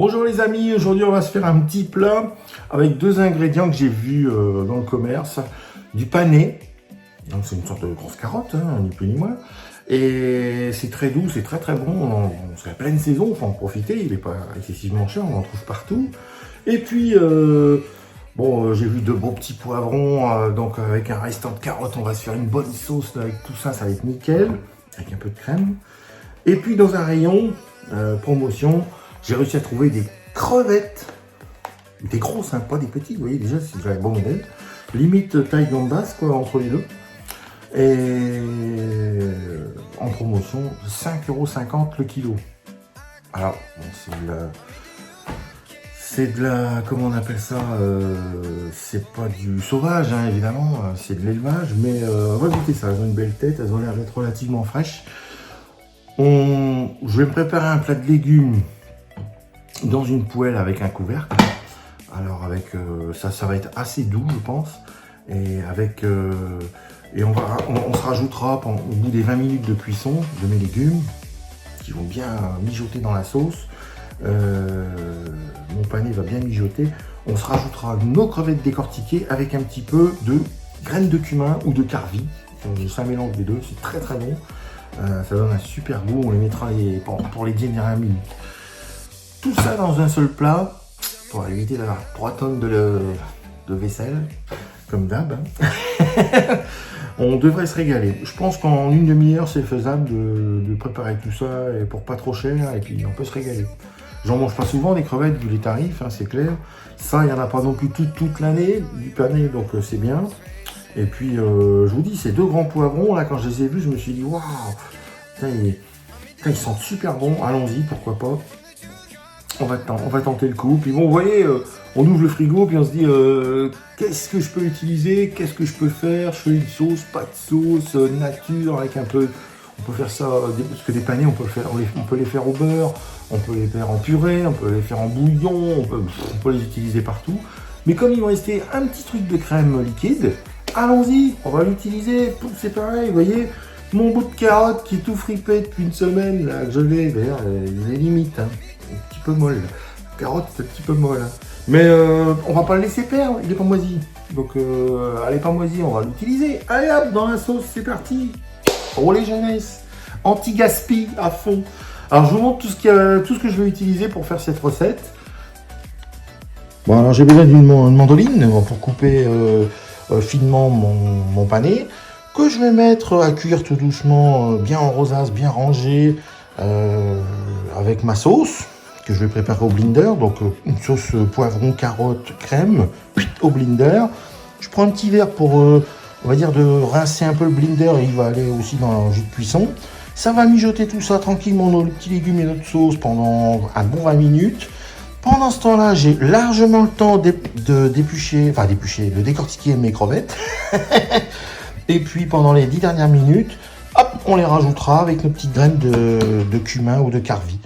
Bonjour les amis, aujourd'hui on va se faire un petit plat avec deux ingrédients que j'ai vus dans le commerce. Du pané, donc c'est une sorte de grosse carotte, hein, ni plus ni moins. Et c'est très doux, c'est très bon, c'est la pleine saison, il faut en profiter, il n'est pas excessivement cher, on en trouve partout. Et puis, j'ai vu de beaux petits poivrons, donc avec un restant de carottes, on va se faire une bonne sauce avec tout ça, ça va être nickel, avec un peu de crème. Et puis dans un rayon, promotion, j'ai réussi à trouver des crevettes, des grosses, hein, pas des petites, vous voyez déjà c'est déjà un bon modèle, limite taille gambas quoi, entre les deux. Et en promotion, 5,50 € le kilo. Alors, bon, c'est de la, comment on appelle ça, c'est pas du sauvage, hein, évidemment, c'est de l'élevage, mais on va goûter ça, elles ont une belle tête, elles ont l'air d'être relativement fraîches. Je vais me préparer un plat de légumes dans une poêle avec un couvercle. Alors avec ça va être assez doux, je pense, et avec et on se rajoutera au bout des 20 minutes de cuisson de mes légumes qui vont bien mijoter dans la sauce. Mon pané va bien mijoter. On se rajoutera nos crevettes décortiquées avec un petit peu de graines de cumin ou de carvi. C'est un mélange des deux, c'est très bon. Ça donne un super goût. On les mettra pour les dernières minutes. Tout ça dans un seul plat pour éviter d'avoir 3 tonnes de vaisselle, comme d'hab. On devrait se régaler. Je pense qu'en une demi-heure, c'est faisable de préparer tout ça et pour pas trop cher, et puis on peut se régaler. J'en mange pas souvent des crevettes vu les tarifs, hein, c'est clair. Ça, il n'y en a pas non plus toute l'année, du pané, donc c'est bien. Et puis, je vous dis, ces deux grands poivrons, là, quand je les ai vus, je me suis dit, waouh, ils sentent super bons, allons-y, pourquoi pas. On va tenter le coup. Puis bon, vous voyez, on ouvre le frigo, puis on se dit, qu'est-ce que je peux utiliser, qu'est-ce que je peux faire. Je fais une sauce, pas de sauce, nature, avec un peu... On peut faire ça, parce que des panés, on peut les faire au beurre, on peut les faire en purée, on peut les faire en bouillon, on peut les utiliser partout. Mais comme il me restait un petit truc de crème liquide, allons-y, on va l'utiliser. C'est pareil, vous voyez, mon bout de carotte qui est tout fripé depuis une semaine, là, que je l'ai, d'ailleurs, il est limite, hein, un petit peu molle. La carotte, c'est un petit peu molle. Hein. Mais on va pas le laisser perdre, il est pas moisi. Donc, elle est pas moisi, on va l'utiliser. Allez hop, dans la sauce, c'est parti. Oh les jeunesses, anti-gaspi à fond. Alors, je vous montre tout ce que je vais utiliser pour faire cette recette. Bon, alors j'ai besoin d'une mandoline pour couper finement mon pané, que je vais mettre à cuire tout doucement, bien en rosace, bien rangé, avec ma sauce, que je vais préparer au blender. Donc une sauce poivron, carotte, crème, au blender. Je prends un petit verre pour, on va dire, de rincer un peu le blender, et il va aller aussi dans le jus de cuisson. Ça va mijoter tout ça tranquillement dans les petits légumes et notre sauce pendant un bon 20 minutes. Pendant ce temps-là, j'ai largement le temps de décortiquer mes crevettes. Et puis, pendant les 10 dernières minutes, hop, on les rajoutera avec nos petites graines de cumin ou de carvi.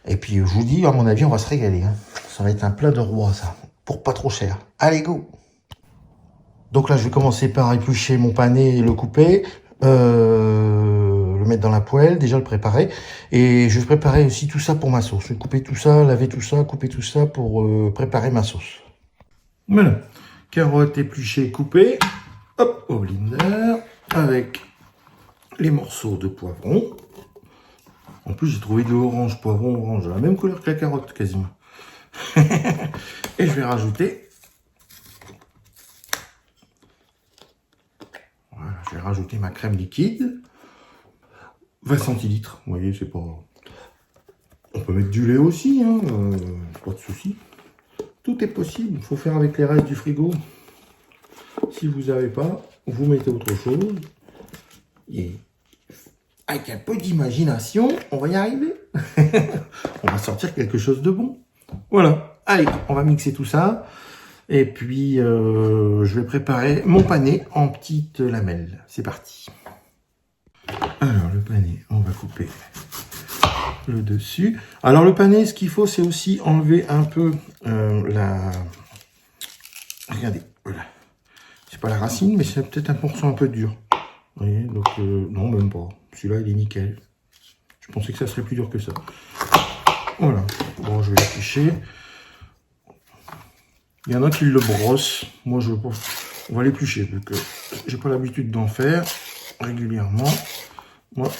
Et puis, je vous dis, à mon avis, on va se régaler. Hein. Ça va être un plat de roi, ça, pour pas trop cher. Allez, go! Donc là, je vais commencer par éplucher mon pané et le couper. Le mettre dans la poêle, déjà le préparer, et je vais préparer aussi tout ça pour ma sauce. Je vais couper tout ça, laver tout ça, couper tout ça pour préparer ma sauce. Voilà, carottes épluchées, coupées, hop, au blender, avec les morceaux de poivron. En plus, j'ai trouvé de l'orange, poivron orange, la même couleur que la carotte quasiment. Et je vais rajouter, voilà, je vais rajouter ma crème liquide. 20 centilitres, vous voyez, c'est pas... On peut mettre du lait aussi, hein, pas de souci. Tout est possible, il faut faire avec les restes du frigo. Si vous n'avez pas, vous mettez autre chose. Et avec un peu d'imagination, on va y arriver. On va sortir quelque chose de bon. Voilà, allez, on va mixer tout ça. Et puis, je vais préparer mon pané en petites lamelles. C'est parti. Alors, le pané, on va couper le dessus. Alors, le pané, ce qu'il faut, c'est aussi enlever un peu Regardez, voilà. C'est pas la racine, mais c'est peut-être un morceau un peu dur. Vous voyez, donc, non, même pas. Celui-là, il est nickel. Je pensais que ça serait plus dur que ça. Voilà. Bon, je vais l'éplucher. Il y en a qui le brossent. Moi, je pense. On va l'éplucher, vu que j'ai pas l'habitude d'en faire régulièrement. Moi,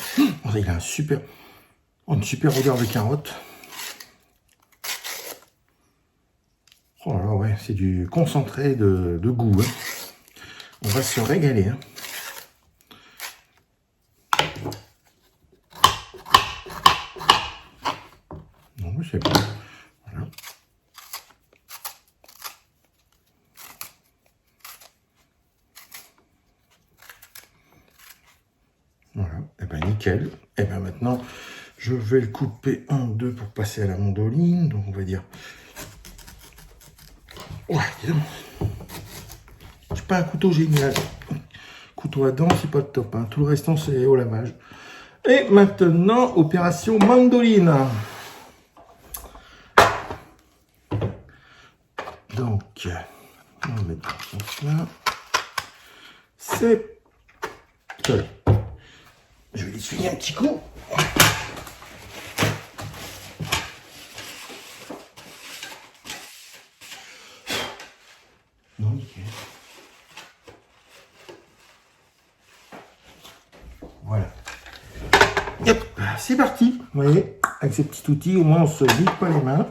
il a une super odeur de carotte. Oh là là, ouais, c'est du concentré de goût. Hein. On va se régaler. Hein. Non, mais c'est bon. Voilà. Voilà, et ben nickel. Et ben maintenant, je vais le couper en deux pour passer à la mandoline. Donc on va dire. Ouais, dis donc. C'est pas un couteau génial. Couteau à dents, c'est pas le top. Hein. Tout le restant, c'est au lavage. Et maintenant, opération mandoline. Donc, on va mettre ça. C'est... Voilà. Je vais l'essuyer un petit coup. Non, nickel. Voilà. Yep, c'est parti. Vous voyez, avec ces petits outils, au moins on se vide pas les mains.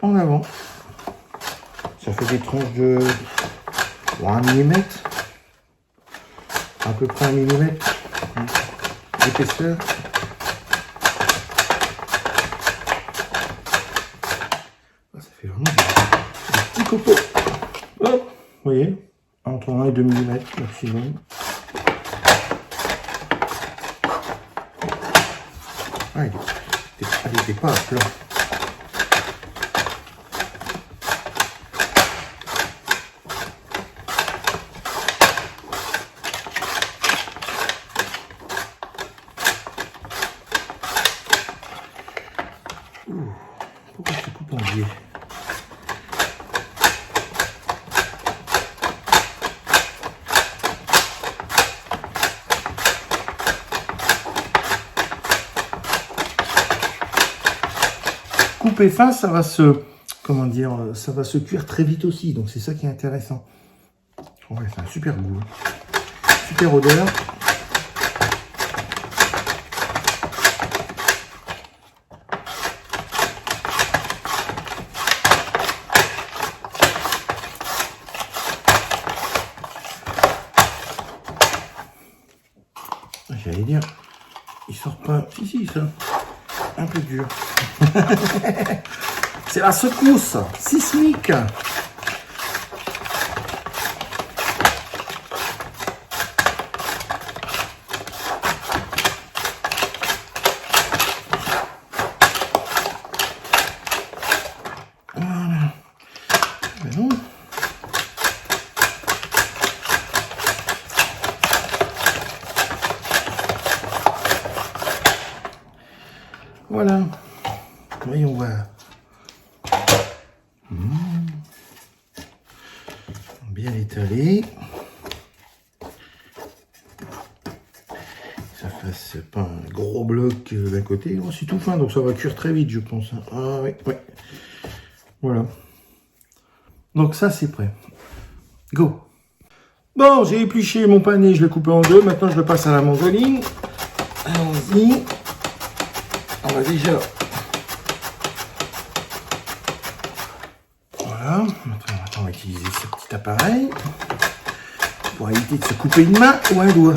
En avant. Ça fait des tranches de 1 mm. À peu près 1 mm d'épaisseur. Ça fait vraiment des petits copeaux. Hop, vous voyez, entre 1 et 2 mm maximum. Ah, il était pas à plat. Pourquoi tu coupes en biais? Couper fin, ça va se, comment dire, ça va se cuire très vite aussi, donc c'est ça qui est intéressant. Ouais, c'est un super goût, super odeur. J'allais dire, il sort pas. Si, ça. Un peu dur. C'est la secousse sismique. Voilà. Ben non. Voilà. Voyons voir. Bien étalé. Ça fasse pas un gros bloc d'un côté. Oh, c'est tout fin, donc ça va cuire très vite, je pense. Ah oui, oui. Voilà. Donc ça, c'est prêt. Go. Bon, j'ai épluché mon panier, je l'ai coupé en deux. Maintenant, je le passe à la mandoline. Allons-y. On va déjà... Voilà. Maintenant, on va utiliser ce petit appareil pour éviter de se couper une main ou un doigt.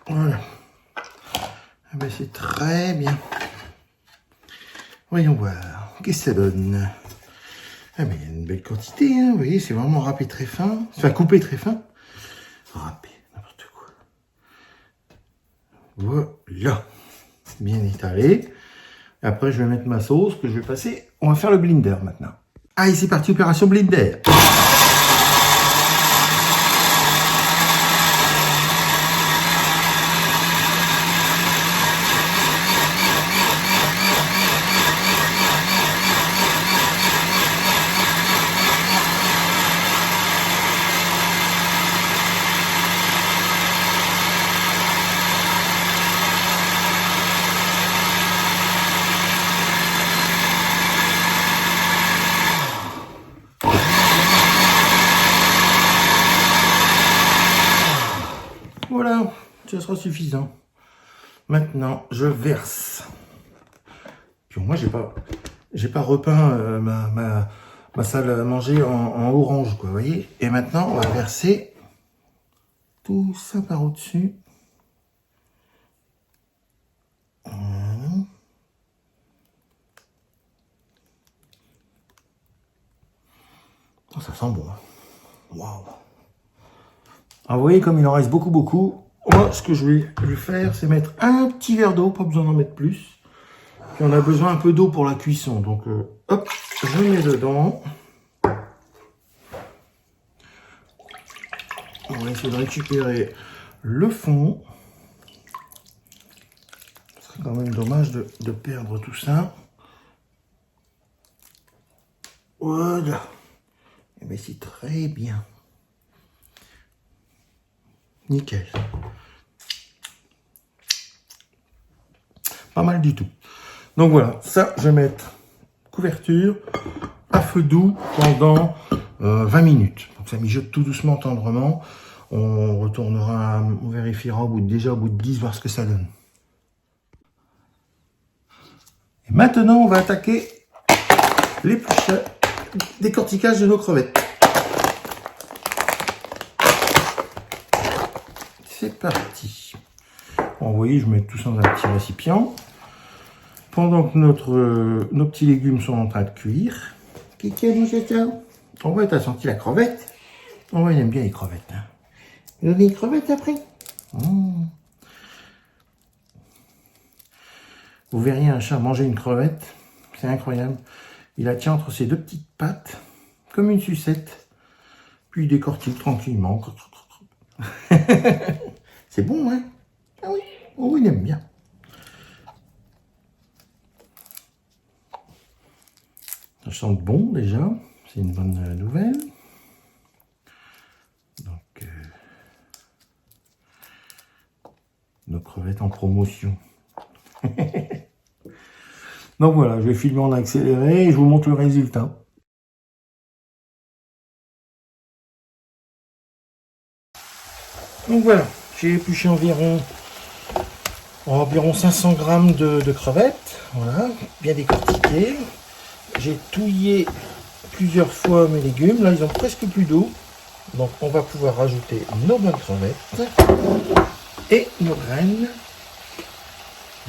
Voilà. Ah ben c'est très bien. Voyons voir. Qu'est-ce que ça donne? Ah mais il y a une belle quantité, hein. Vous voyez, c'est vraiment râpé très fin. Enfin, coupé très fin. Râpé, n'importe quoi. Voilà. Bien étalé. Après, je vais mettre ma sauce que je vais passer. On va faire le blinder maintenant. Allez, c'est parti, opération blinder. ça sera suffisant. Maintenant, je verse. Puis moi, j'ai pas repeint ma salle à manger en orange, quoi, vous voyez. Et maintenant, on va verser tout ça par au-dessus. Oh, ça sent bon. Waouh. Alors, vous voyez, comme il en reste beaucoup, moi, ce que je vais lui faire, c'est mettre un petit verre d'eau, pas besoin d'en mettre plus. Puis on a besoin un peu d'eau pour la cuisson. Donc, hop, je mets dedans. On va essayer de récupérer le fond. Ce serait quand même dommage de perdre tout ça. Voilà. Et bien, c'est très bien. Nickel. Pas mal du tout. Donc voilà, ça, je vais mettre couverture à feu doux pendant 20 minutes. Donc ça mijote tout doucement, tendrement. On retournera, on vérifiera déjà au bout de 10, voir ce que ça donne. Et maintenant, on va attaquer l'épluchage, décortiquage de nos crevettes. C'est parti. Bon, vous voyez, je mets tout ça dans un petit récipient. Pendant que nos petits légumes sont en train de cuire. Qui a mangé ça? On va t'as senti la crevette? On va, il aime bien les crevettes. Hein. Il a des crevettes après? Vous verriez un chat manger une crevette. C'est incroyable. Il la tient entre ses deux petites pattes, comme une sucette. Puis il décortique tranquillement. C'est bon, hein? Ah oui, oh, il aime bien. Ça sent bon déjà, c'est une bonne nouvelle. Donc, nos crevettes en promotion. Donc voilà, je vais filmer en accéléré et je vous montre le résultat. Donc voilà, j'ai épluché environ 500 grammes de crevettes, voilà, bien décortiquées. J'ai touillé plusieurs fois mes légumes, là ils ont presque plus d'eau, donc on va pouvoir rajouter nos bonnes crevettes et nos graines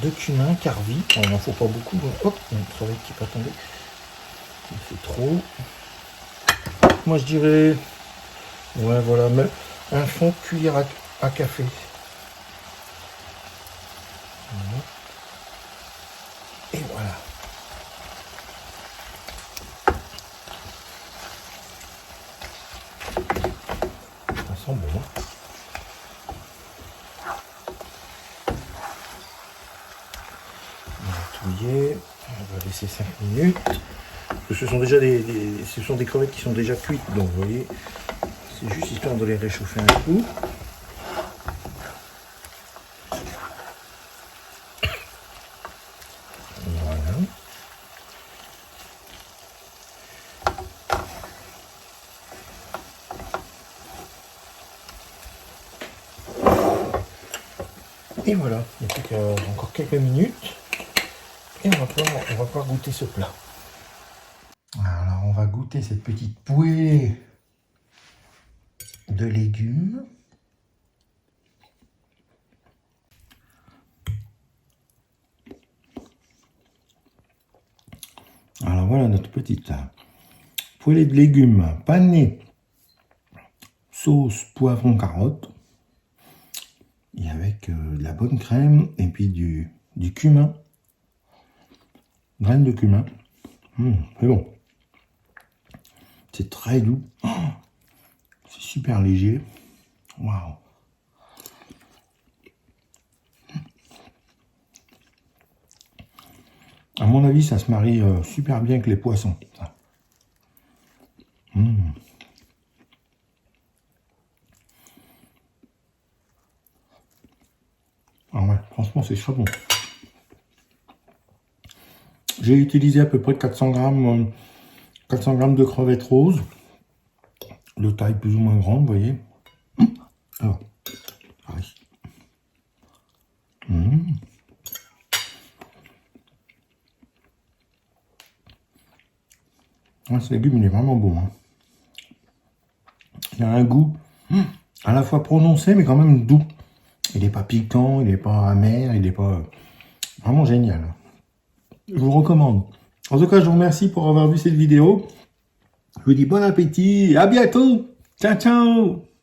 de cumin carvi. Il n'en faut pas beaucoup, hop, il y a une crevette qui n'est pas tombée, c'est trop. Moi je dirais, ouais voilà, mais un fond de cuillère à café. Voilà. Et voilà. Ça sent bon. On va touiller. On va laisser 5 minutes. Parce que ce sont déjà des crevettes qui sont déjà cuites. Donc vous voyez, c'est juste histoire de les réchauffer un coup. Voilà. Et voilà, il n'y a plus qu'encore quelques minutes. Et on va pouvoir goûter ce plat. Alors on va goûter cette petite poêlée de légumes. Alors voilà notre petite poêlée de légumes panée, sauce poivron carotte. Et avec de la bonne crème et puis du cumin. Graines de cumin. C'est bon. C'est très doux. Oh, c'est super léger. Waouh. À mon avis, ça se marie super bien avec les poissons. Ah ouais, franchement, c'est très bon. J'ai utilisé à peu près 400 grammes de crevettes roses, de taille plus ou moins grande, vous voyez. Alors, pareil. Ce légume, il est vraiment bon. Hein. Il a un goût à la fois prononcé, mais quand même doux. Il n'est pas piquant, il n'est pas amer, il n'est pas... Vraiment génial. Je vous recommande. En tout cas, je vous remercie pour avoir vu cette vidéo. Je vous dis bon appétit et à bientôt. Ciao, ciao.